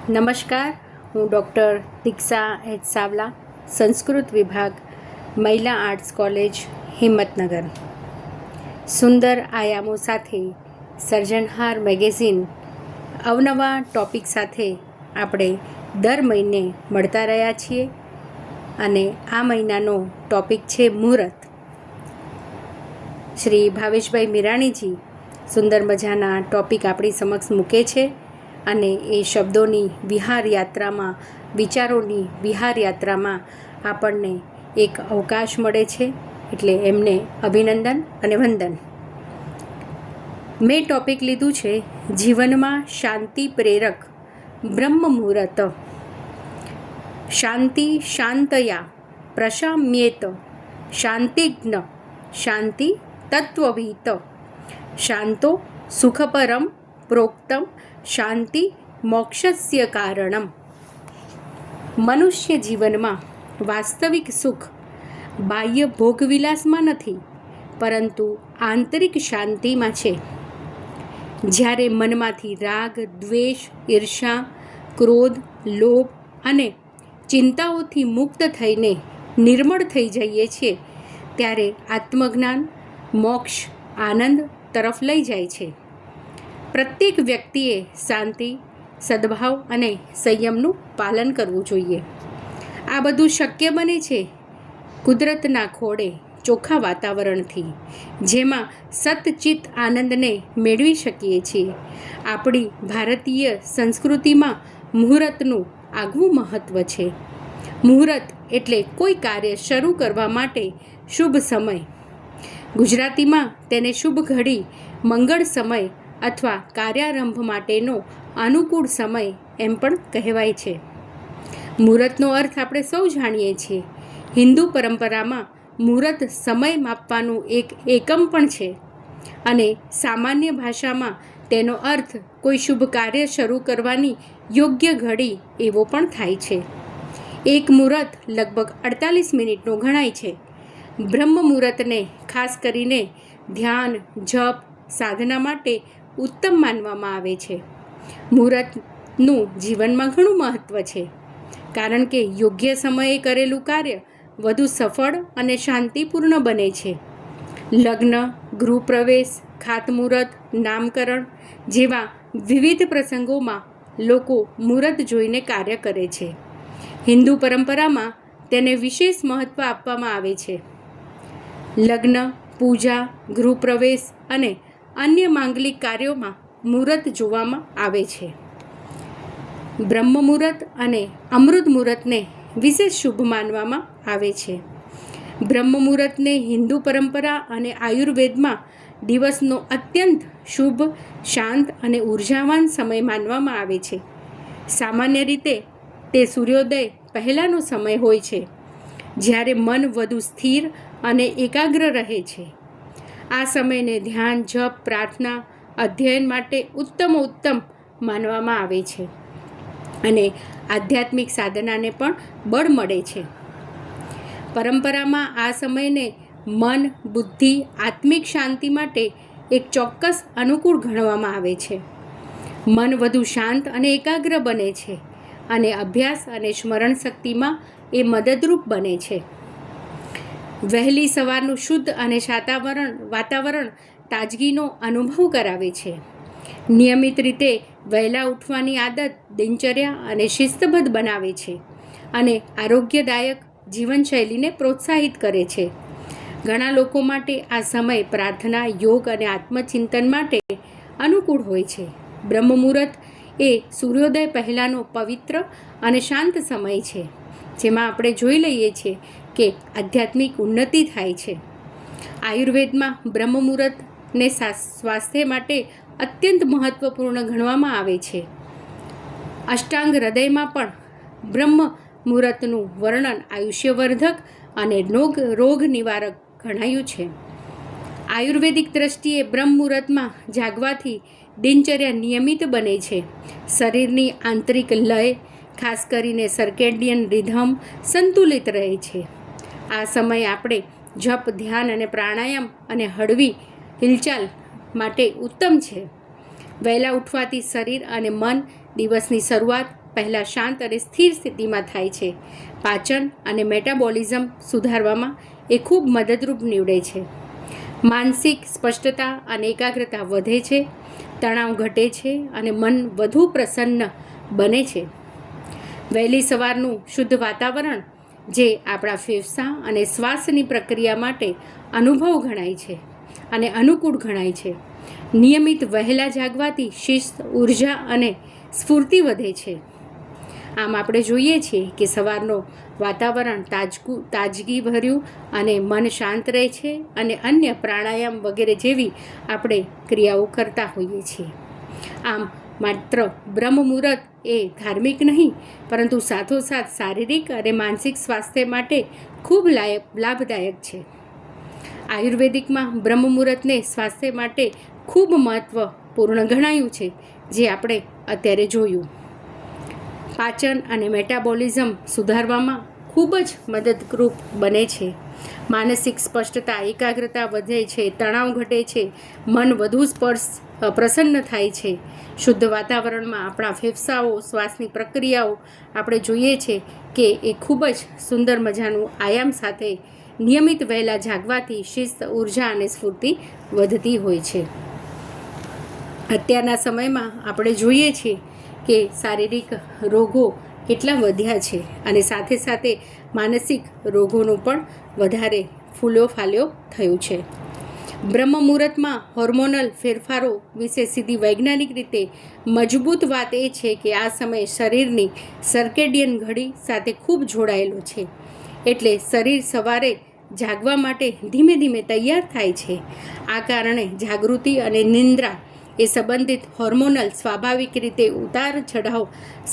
નમસ્કાર, હું ડૉક્ટર દીક્ષા એચ સાવલા, સંસ્કૃત વિભાગ, મહિલા આર્ટ્સ કોલેજ, હિંમતનગર. સુંદર આયામો સાથે સર્જનહાર મેગેઝિન અવનવા ટૉપિક સાથે આપણે દર મહિને મળતા રહ્યા છીએ અને આ મહિનાનો ટૉપિક છે મુહૂર્ત. શ્રી ભાવેશભાઈ મીરાણીજી સુંદર મજાના ટૉપિક આપણી સમક્ષ મૂકે છે અને એ શબ્દોની વિહાર યાત્રામાં, વિચારોની વિહાર યાત્રામાં આપણને એક અવકાશ મળે છે, એટલે એમને અભિનંદન અને વંદન. મેં ટૉપિક લીધું છે જીવનમાં શાંતિ પ્રેરક બ્રહ્મ મુહૂર્ત. શાંતિ શાંતયા પ્રશામ્યેત શાંતિજ્ઞ શાંતિ તત્વવિત શાંતો સુખપરમ પ્રોક્તમ શાંતિ મોક્ષસ્ય કારણમ. મનુષ્ય જીવનમાં વાસ્તવિક સુખ બાહ્ય ભોગવિલાસમાં નથી, પરંતુ આંતરિક શાંતિમાં છે. જ્યારે મનમાંથી રાગ, દ્વેષ, ઈર્ષા, ક્રોધ, લોભ અને ચિંતાઓથી મુક્ત થઈને નિર્મળ થઈ જઈએ છીએ, ત્યારે આત્મજ્ઞાન, મોક્ષ, આનંદ તરફ લઈ જાય છે. પ્રત્યેક વ્યક્તિએ શાંતિ, સદ્ભાવ અને સંયમનું પાલન કરવું જોઈએ. આ બધું શક્ય બને છે કુદરતના ખોળે ચોખ્ખા વાતાવરણથી, જેમાં સતચિત આનંદને મેળવી શકીએ છીએ. આપણી ભારતીય સંસ્કૃતિમાં મુહૂર્તનું આગવું મહત્ત્વ છે. મુહૂર્ત એટલે કોઈ કાર્ય શરૂ કરવા માટે શુભ સમય. ગુજરાતીમાં તેને શુભ ઘડી, મંગળ સમય અથવા કાર્યારંભ માટેનો અનુકૂળ સમય એમ પણ કહેવાય છે. મુહૂર્તનો અર્થ આપણે સૌ જાણીએ છીએ. હિન્દુ પરંપરામાં મુહૂર્ત સમય માપવાનું એક એકમ પણ છે અને સામાન્ય ભાષામાં તેનો અર્થ કોઈ શુભ કાર્ય શરૂ કરવાની યોગ્ય ઘડી એવો પણ થાય છે. એક મુહૂર્ત લગભગ 48 મિનિટનો ગણાય છે. બ્રહ્મ મુહૂર્તને ખાસ કરીને ધ્યાન, જપ, સાધના માટે ઉત્તમ માનવામાં આવે છે. મુહૂર્તનું જીવનમાં ઘણું મહત્ત્વ છે, કારણ કે યોગ્ય સમયે કરેલું કાર્ય વધુ સફળ અને શાંતિપૂર્ણ બને છે. લગ્ન, ગૃહપ્રવેશ, ખાતમુહૂર્ત, નામકરણ જેવા વિવિધ પ્રસંગોમાં લોકો મુહૂર્ત જોઈને કાર્ય કરે છે. હિન્દુ પરંપરામાં તેને વિશેષ મહત્ત્વ આપવામાં આવે છે. લગ્ન, પૂજા, ગૃહપ્રવેશ અને અન્ય માંગલિક કાર્યોમાં મુહૂર્ત જોવામાં આવે છે. બ્રહ્મ મુહૂર્ત અને અમૃત મુહૂર્તને વિશેષ શુભ માનવામાં આવે છે. બ્રહ્મ મુહૂર્તને હિન્દુ પરંપરા અને આયુર્વેદમાં દિવસનો અત્યંત શુભ, શાંત અને ઉર્જાવાન સમય માનવામાં આવે છે. સામાન્ય રીતે તે સૂર્યોદય પહેલાંનો સમય હોય છે, જ્યારે મન વધુ સ્થિર અને એકાગ્ર રહે છે. આ સમયને ધ્યાન, જપ, પ્રાર્થના, અધ્યયન માટે ઉત્તમ માનવામાં આવે છે અને આધ્યાત્મિક સાધનાને પણ બળ મળે છે. પરંપરામાં આ સમયને મન, બુદ્ધિ, આત્મિક શાંતિ માટે એક ચોક્કસ અનુકૂળ ગણવામાં આવે છે. મન વધુ શાંત અને એકાગ્ર બને છે અને અભ્યાસ અને સ્મરણ શક્તિમાં એ મદદરૂપ બને છે. વહેલી સવારનું શુદ્ધ અને વાતાવરણ તાજગીનો અનુભવ કરાવે છે. નિયમિત રીતે વહેલા ઉઠવાની આદત દિનચર્યા અને શિસ્તબદ્ધ બનાવે છે અને આરોગ્યદાયક જીવનશૈલીને પ્રોત્સાહિત કરે છે. ઘણા લોકો માટે આ સમય પ્રાર્થના, યોગ અને આત્મચિંતન માટે અનુકૂળ હોય છે. બ્રહ્મ મુહૂર્ત એ સૂર્યોદય પહેલાંનો પવિત્ર અને શાંત સમય છે, જેમાં આપણે જોઈ લઈએ છીએ કે આધ્યાત્મિક ઉન્નતિ થાય છે. આયુર્વેદમાં બ્રહ્મ મુહૂર્તને સ્વાસ્થ્ય માટે અત્યંત મહત્ત્વપૂર્ણ ગણવામાં આવે છે. અષ્ટાંગ હૃદયમાં પણ બ્રહ્મ મુહૂર્તનું વર્ણન આયુષ્યવર્ધક અને રોગ નિવારક ગણાયું છે. આયુર્વેદિક દ્રષ્ટિએ બ્રહ્મ મુહૂર્તમાં જાગવાથી દિનચર્યા નિયમિત બને છે. શરીરની આંતરિક લય, ખાસ કરીને સર્કેડિયન રિધમ સંતુલિત રહે છે. આ સમયે આપણે જપ, ધ્યાન અને પ્રાણાયામ અને હળવી હિલચાલ માટે ઉત્તમ છે. વહેલા ઉઠવાથી શરીર અને મન દિવસની શરૂઆત પહેલાં શાંત અને સ્થિર સ્થિતિમાં થાય છે. પાચન અને મેટાબોલિઝમ સુધારવામાં એ ખૂબ મદદરૂપ નીવડે છે. માનસિક સ્પષ્ટતા અને એકાગ્રતા વધે છે, તણાવ ઘટે છે અને મન વધુ પ્રસન્ન બને છે. વહેલી સવારનું શુદ્ધ વાતાવરણ જે આપણા ફેફસાં અને શ્વાસની પ્રક્રિયા માટે અનુભવ ગણાય છે અને અનુકૂળ ગણાય છે. નિયમિત વહેલા જાગવાથી શિસ્ત, ઉર્જા અને સ્ફૂર્તિ વધે છે. આમ આપણે જોઈએ છીએ કે સવારનું વાતાવરણ તાજગીભર્યું અને મન શાંત રહે છે અને અન્ય પ્રાણાયામ વગેરે જેવી આપણે ક્રિયાઓ કરતા હોઈએ છીએ. આમ માત્ર બ્રહ્મ મુહૂર્ત એ ધાર્મિક નહીં, પરંતુ સાથોસાથ શારીરિક અને માનસિક સ્વાસ્થ્ય માટે ખૂબ લાભદાયક છે. આયુર્વેદિકમાં બ્રહ્મ મુહૂર્તને સ્વાસ્થ્ય માટે ખૂબ મહત્વપૂર્ણ ગણાયું છે, જે આપણે અત્યારે જોયું. પાચન અને મેટાબોલિઝમ સુધારવામાં ખૂબ જ મદદરૂપ બને છે. માનસિક સ્પષ્ટતા, એકાગ્રતા વધે છે, તણાવ ઘટે છે, મન વધુ પ્રસન્ન થાય છે. શુદ્ધ વાતાવરણમાં આપણા ફેફસાઓ, શ્વાસની પ્રક્રિયાઓ આપણે જોઈએ છે કે એ ખૂબ જ સુંદર મજાનું આયામ સાથે નિયમિત વહેલા જાગવાથી શિસ્ત, ઉર્જા અને સ્ફૂર્તિ વધતી હોય છે. અત્યારના સમયમાં આપણે જોઈએ છીએ કે શારીરિક રોગો કેટલા વધ્યા છે અને સાથે સાથે માનસિક રોગોનું પણ વધારે ફૂલ્યો ફાલ્યો થયું છે. બ્રહ્મ મુહૂર્તમાં હોર્મોનલ ફેરફારો વિશે સીધી વૈજ્ઞાનિક રીતે મજબૂત વાત એ છે કે આ સમય શરીરની સર્કેડિયન ઘડી સાથે ખૂબ જોડાયેલો છે. એટલે શરીર સવારે જાગવા માટે ધીમે ધીમે તૈયાર થાય છે. આ કારણે જાગૃતિ અને નિંદ્રા એ સંબંધિત હોર્મોનલ સ્વાભાવિક રીતે ઉતાર ચઢાવ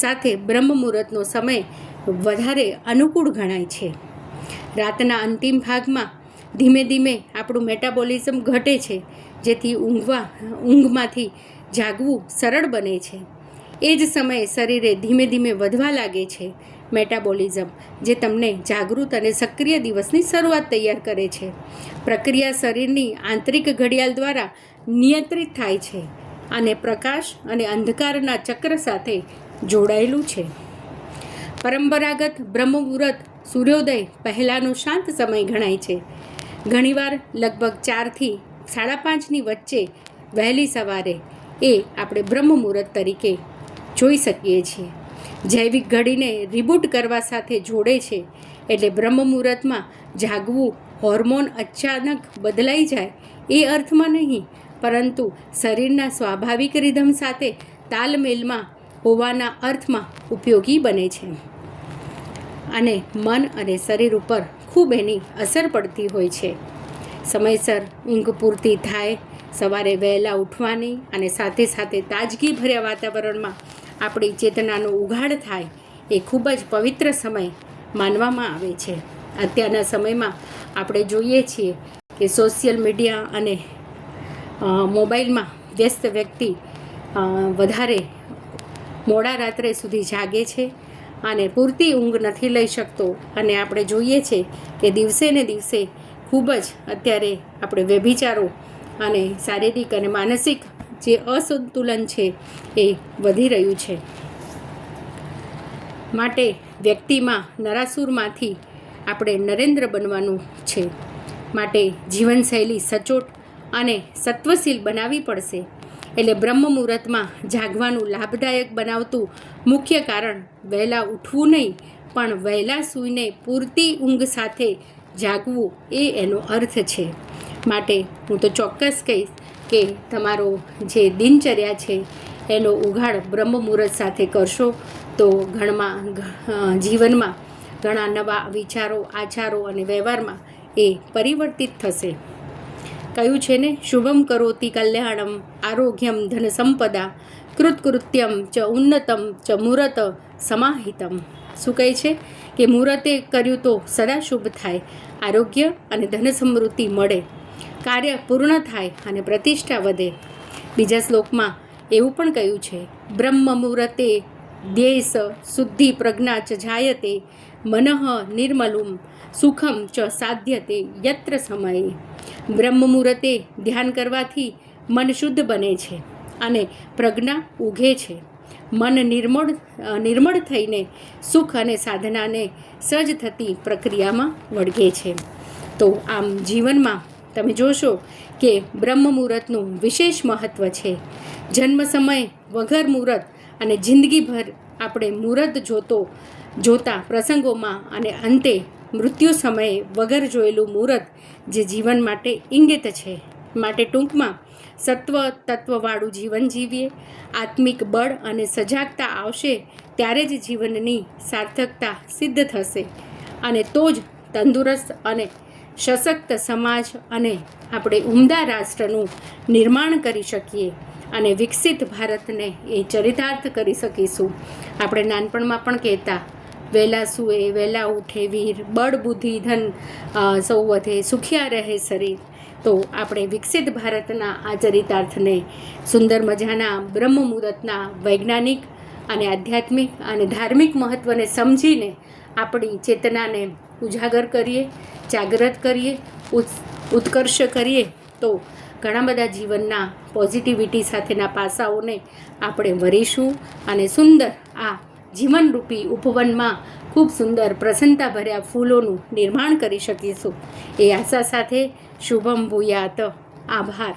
સાથે બ્રહ્મ મુહૂર્તનો સમય વધારે અનુકૂળ ગણાય છે. રાતના અંતિમ ભાગમાં ધીમે ધીમે આપણું મેટાબોલિઝમ ઘટે છે, જેથી ઊંઘમાંથી જાગવું સરળ બને છે. એ જ સમયે શરીરે ધીમે ધીમે વધવા લાગે છે મેટાબોલિઝમ, જે તમને જાગૃત અને સક્રિય દિવસની શરૂઆત તૈયાર કરે છે. પ્રક્રિયા શરીરની આંતરિક ઘડિયાળ દ્વારા નિયંત્રિત થાય છે અને પ્રકાશ અને અંધકારના ચક્ર સાથે જોડાયેલું છે. પરંપરાગત બ્રહ્મ મુહૂર્ત સૂર્યોદય પહેલાંનો શાંત સમય ગણાય છે. ઘણીવાર લગભગ 4થી 5:30ની વચ્ચે વહેલી સવારે એ આપણે બ્રહ્મ મુહૂર્ત તરીકે જોઈ શકીએ છીએ. જૈવિક ઘડીને રિબૂટ કરવા સાથે જોડે છે. એટલે બ્રહ્મ મુહૂર્તમાં જાગવું હોર્મોન અચાનક બદલાઈ જાય એ અર્થમાં નહીં, પરંતુ શરીરના સ્વાભાવિક રિધમ સાથે તાલમેલમાં હોવાના અર્થમાં ઉપયોગી બને છે અને મન અને શરીર ઉપર ખૂબ એની અસર પડતી હોય છે. સમયસર ઊંઘ પૂરતી થાય, સવારે વહેલા ઉઠવાની અને સાથે સાથે તાજગીભર્યા વાતાવરણમાં આપણી ચેતનાનો ઉઘાડ થાય એ ખૂબ જ પવિત્ર સમય માનવામાં આવે છે. અત્યારના સમયમાં આપણે જોઈએ છીએ કે સોશિયલ મીડિયા અને મોબાઈલમાં વ્યસ્ત વ્યક્તિ વધારે મોડા રાત્રે સુધી જાગે છે અને પૂરતી ઊંઘ નથી લઈ શકતો. અને આપણે જોઈએ છે કે દિવસે ને દિવસે ખૂબ જ અત્યારે આપણે વ્યભિચારો અને શારીરિક અને માનસિક જે અસંતુલન છે એ વધી રહ્યું છે. માટે વ્યક્તિમાં નરાસુરમાંથી આપણે નરેન્દ્ર બનવાનું છે. માટે જીવનશૈલી સચોટ અને સત્વશીલ બનાવવી પડશે. એટલે બ્રહ્મ મુહૂર્તમાં જાગવાનું લાભદાયક બનાવતું મુખ્ય કારણ વહેલા ઉઠવું નહીં, પણ વહેલા સૂઈને પૂરતી ઊંઘ સાથે જાગવું એ એનો અર્થ છે. માટે હું તો ચોક્કસ કહીશ કે તમારો જે દિનચર્યા છે એનો ઉઘાડ બ્રહ્મ મુહૂર્ત સાથે કરશો તો જીવનમાં ઘણા નવા વિચારો, આચારો અને વ્યવહારમાં એ પરિવર્તિત થશે. કહ્યું છે ને, શુભમ કરોતિ કલ્યાણમ આરોગ્યમ ધન સંપદા કૃતકૃત્યમ ચ ઉન્નતમ ચ મુહૂર્ત સમાહિતમ. શું કહે છે કે મુહૂર્તે કર્યું તો સદા શુભ થાય, આરોગ્ય અને ધન સમૃદ્ધિ મળે, કાર્ય પૂર્ણ થાય અને પ્રતિષ્ઠા વધે. બીજા શ્લોકમાં એવું પણ કહ્યું છે, બ્રહ્મ મુહૂર્તે દેશ શુદ્ધિ પ્રજ્ઞા ચ જાયતે મનઃ નિર્મલુમ સુખમ ચ સાધ્યતે યત્ર સમયે. બ્રહ્મ મુહૂર્તે ધ્યાન કરવાથી મન શુદ્ધ બને છે અને પ્રજ્ઞા ઉઘે છે. મન નિર્મળ થઈને સુખ અને સાધનાને સજ થતી પ્રક્રિયામાં વળગે છે. તો આમ જીવનમાં તમે જોશો કે બ્રહ્મ મુહૂર્તનું વિશેષ મહત્ત્વ છે. જન્મ સમય વગર મુહૂર્ત અને જિંદગીભર આપણે મુહૂર્ત જોતા પ્રસંગોમાં અને અંતે મૃત્યુ સમયે વગર જોયેલું મુહૂર્ત જે જીવન માટે ઇંગિત છે. માટે ટૂંકમાં સત્વ તત્વવાળું જીવન જીવીએ. આત્મિક બળ અને સજાગતા આવશે ત્યારે જ જીવનની સાર્થકતા સિદ્ધ થશે અને તો જ તંદુરસ્ત અને સશક્ત સમાજ અને આપણે ઉમદા રાષ્ટ્રનું નિર્માણ કરી શકીએ અને વિકસિત ભારતને એ ચરિતાર્થ કરી શકીશું. આપણે નાનપણમાં પણ કહેતા, વહેલા સૂએ વહેલા ઉઠે વીર, બળ બુદ્ધિ ધન સૌ વધે, સુખિયા રહે શરીર. તો આપણે વિકસિત ભારતના આ ચરિતાર્થને સુંદર મજાના બ્રહ્મ મુહૂર્તના વૈજ્ઞાનિક અને આધ્યાત્મિક અને ધાર્મિક મહત્ત્વને સમજીને આપણી ચેતનાને ઉજાગર કરીએ, જાગૃત કરીએ, ઉત્કર્ષ કરીએ તો ઘણા બધા જીવનના પોઝિટિવિટી સાથેના પાસાઓને આપણે વરીશું અને સુંદર આ જીવનરૂપી ઉપવનમાં ખૂબ સુંદર પ્રસન્નતાભર્યા ફૂલોનું નિર્માણ કરી શકીશું. એ આશા સાથે શુભમ ભૂયાત. આભાર.